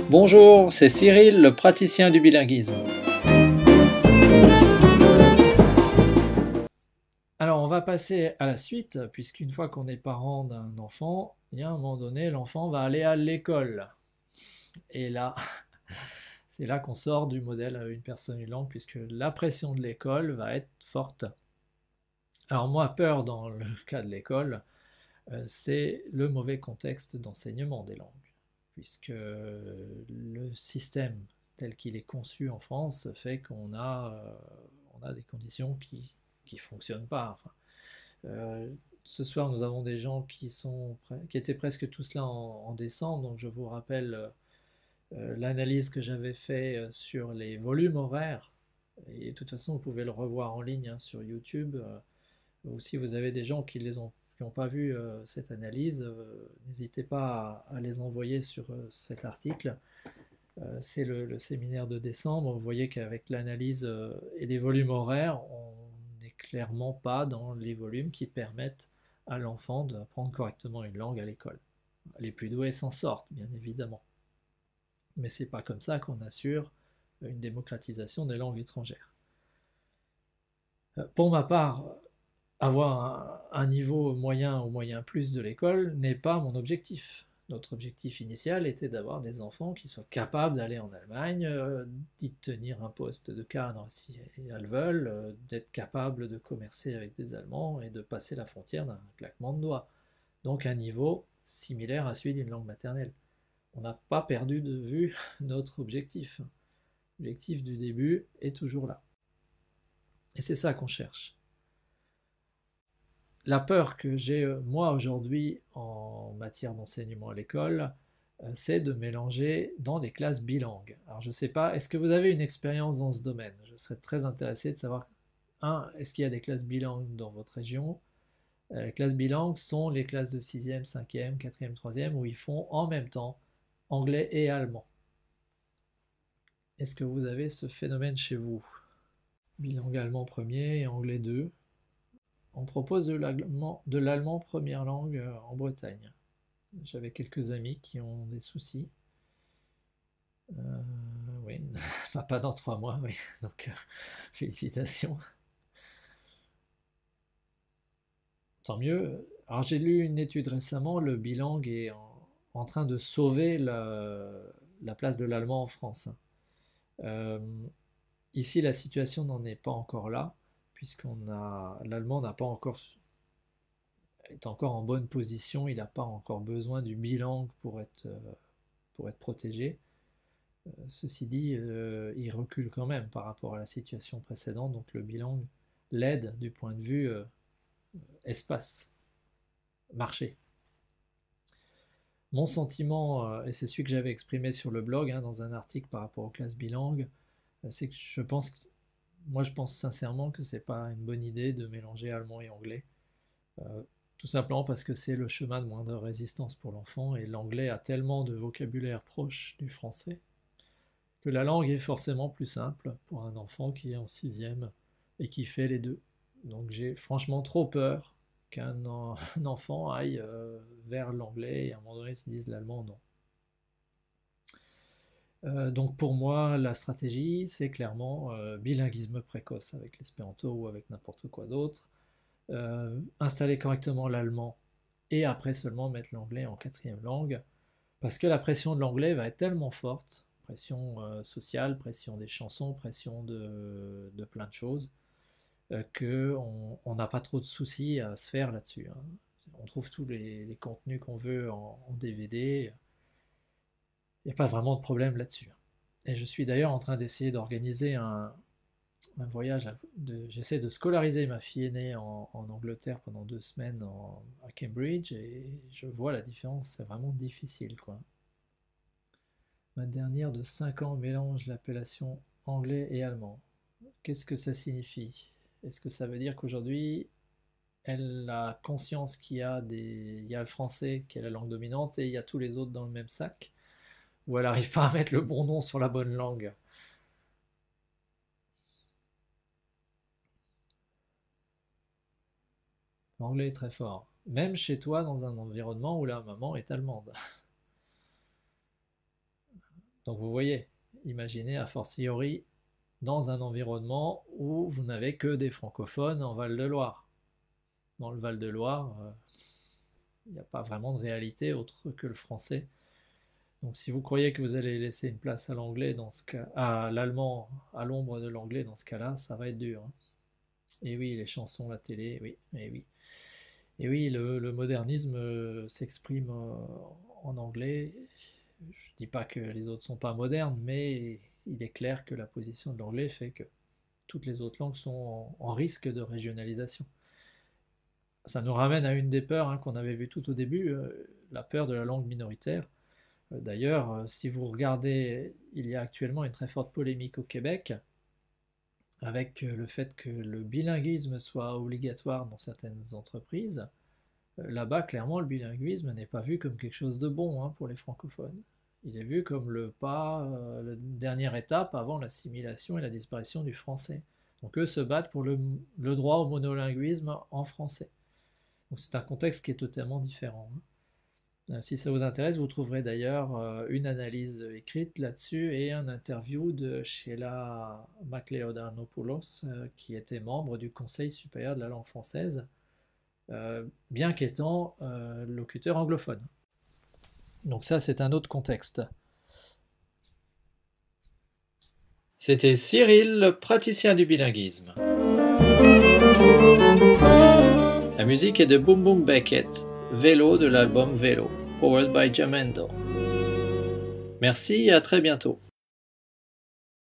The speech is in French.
Bonjour, c'est Cyril, le praticien du bilinguisme. Alors, on va passer à la suite, puisqu'une fois qu'on est parent d'un enfant, il y a un moment donné, l'enfant va aller à l'école. Et là, c'est là qu'on sort du modèle une personne, une langue, puisque la pression de l'école va être forte. Alors, moi, peur dans le cas de l'école, c'est le mauvais contexte d'enseignement des langues, puisque le système tel qu'il est conçu en France fait on a des conditions qui ne fonctionnent pas. Enfin, ce soir, nous avons des gens qui étaient presque tous là en décembre, donc je vous rappelle l'analyse que j'avais faite sur les volumes horaires. Et de toute façon, vous pouvez le revoir en ligne hein, sur YouTube. Ou si vous avez des gens qui n'ont pas vu cette analyse, n'hésitez pas à les envoyer sur cet article. C'est le séminaire de décembre. Vous voyez qu'avec l'analyse et les volumes horaires, on n'est clairement pas dans les volumes qui permettent à l'enfant d'apprendre correctement une langue à l'école. Les plus doués s'en sortent, bien évidemment. Mais c'est pas comme ça qu'on assure une démocratisation des langues étrangères. Pour ma part, avoir un niveau moyen ou moyen plus de l'école n'est pas mon objectif. Notre objectif initial était d'avoir des enfants qui soient capables d'aller en Allemagne, d'y tenir un poste de cadre si elles veulent, d'être capables de commercer avec des Allemands et de passer la frontière d'un claquement de doigts. Donc un niveau similaire à celui d'une langue maternelle. On n'a pas perdu de vue notre objectif. L'objectif du début est toujours là. Et c'est ça qu'on cherche. La peur que j'ai moi aujourd'hui en matière d'enseignement à l'école, c'est de mélanger dans des classes bilingues. Alors je ne sais pas, est-ce que vous avez une expérience dans ce domaine? Je serais très intéressé de savoir, est-ce qu'il y a des classes bilingues dans votre région? Les classes bilingues sont les classes de 6e, 5e, 4e, 3e où ils font en même temps anglais et allemand. Est-ce que vous avez ce phénomène chez vous? Bilingue allemand premier et anglais 2. On propose de l'allemand première langue en Bretagne. J'avais quelques amis qui ont des soucis. Oui, pas dans 3 mois, oui. Donc, félicitations. Tant mieux. Alors, j'ai lu une étude récemment, le bilingue est en train de sauver la place de l'allemand en France. Euh, Ici, la situation n'en est pas encore là, l'allemand n'a pas encore est encore en bonne position, il n'a pas encore besoin du bilingue pour être protégé. Ceci dit, il recule quand même par rapport à la situation précédente, donc le bilingue l'aide du point de vue espace, marché. Mon sentiment, et c'est celui que j'avais exprimé sur le blog, hein, dans un article par rapport aux classes bilingues, c'est que moi je pense sincèrement que c'est pas une bonne idée de mélanger allemand et anglais. Tout simplement parce que c'est le chemin de moindre résistance pour l'enfant et l'anglais a tellement de vocabulaire proche du français que la langue est forcément plus simple pour un enfant qui est en 6e et qui fait les deux. Donc j'ai franchement trop peur qu'un enfant aille vers l'anglais et à un moment donné se dise l'allemand non. Donc pour moi, la stratégie, c'est clairement bilinguisme précoce avec l'espéranto ou avec n'importe quoi d'autre. Installer correctement l'allemand et après seulement mettre l'anglais en 4e langue, parce que la pression de l'anglais va être tellement forte, pression sociale, pression des chansons, pression de plein de choses, qu'on n'a pas trop de soucis à se faire là-dessus. Hein. On trouve tous les contenus qu'on veut en DVD, il n'y a pas vraiment de problème là-dessus. Et je suis d'ailleurs en train d'essayer d'organiser un voyage. J'essaie de scolariser ma fille aînée en Angleterre pendant 2 semaines à Cambridge et je vois la différence, c'est vraiment difficile quoi. Ma dernière de 5 ans mélange l'appellation anglais et allemand. Qu'est-ce que ça signifie? Est-ce que ça veut dire qu'aujourd'hui elle a conscience il y a le français qui est la langue dominante et il y a tous les autres dans le même sac? Ou elle n'arrive pas à mettre le bon nom sur la bonne langue? L'anglais est très fort. Même chez toi, dans un environnement où la maman est allemande. Donc vous voyez, imaginez a fortiori dans un environnement où vous n'avez que des francophones en Val-de-Loire. Dans le Val-de-Loire, il n'y a pas vraiment de réalité autre que le français. Donc si vous croyez que vous allez laisser une place à l'anglais dans ce cas, à l'allemand, à l'ombre de l'anglais dans ce cas-là, ça va être dur. Hein. Et oui, les chansons, la télé, oui, et oui. Et oui, le modernisme s'exprime en anglais. Je ne dis pas que les autres ne sont pas modernes, mais il est clair que la position de l'anglais fait que toutes les autres langues sont en risque de régionalisation. Ça nous ramène à une des peurs qu'on avait vues tout au début, la peur de la langue minoritaire. D'ailleurs, si vous regardez, il y a actuellement une très forte polémique au Québec avec le fait que le bilinguisme soit obligatoire dans certaines entreprises. Là-bas, clairement, le bilinguisme n'est pas vu comme quelque chose de bon pour les francophones. Il est vu comme le pas, la dernière étape avant l'assimilation et la disparition du français. Donc eux se battent pour le droit au monolinguisme en français. Donc c'est un contexte qui est totalement différent. Si ça vous intéresse, vous trouverez d'ailleurs une analyse écrite là-dessus et un interview de Sheila McLeod-Arnopoulos, qui était membre du Conseil supérieur de la langue française, bien qu'étant locuteur anglophone. Donc ça, c'est un autre contexte. C'était Cyril, le praticien du bilinguisme. La musique est de Boom Boom Beckett, Vélo de l'album Vélo, powered by Jamendo. Merci et à très bientôt.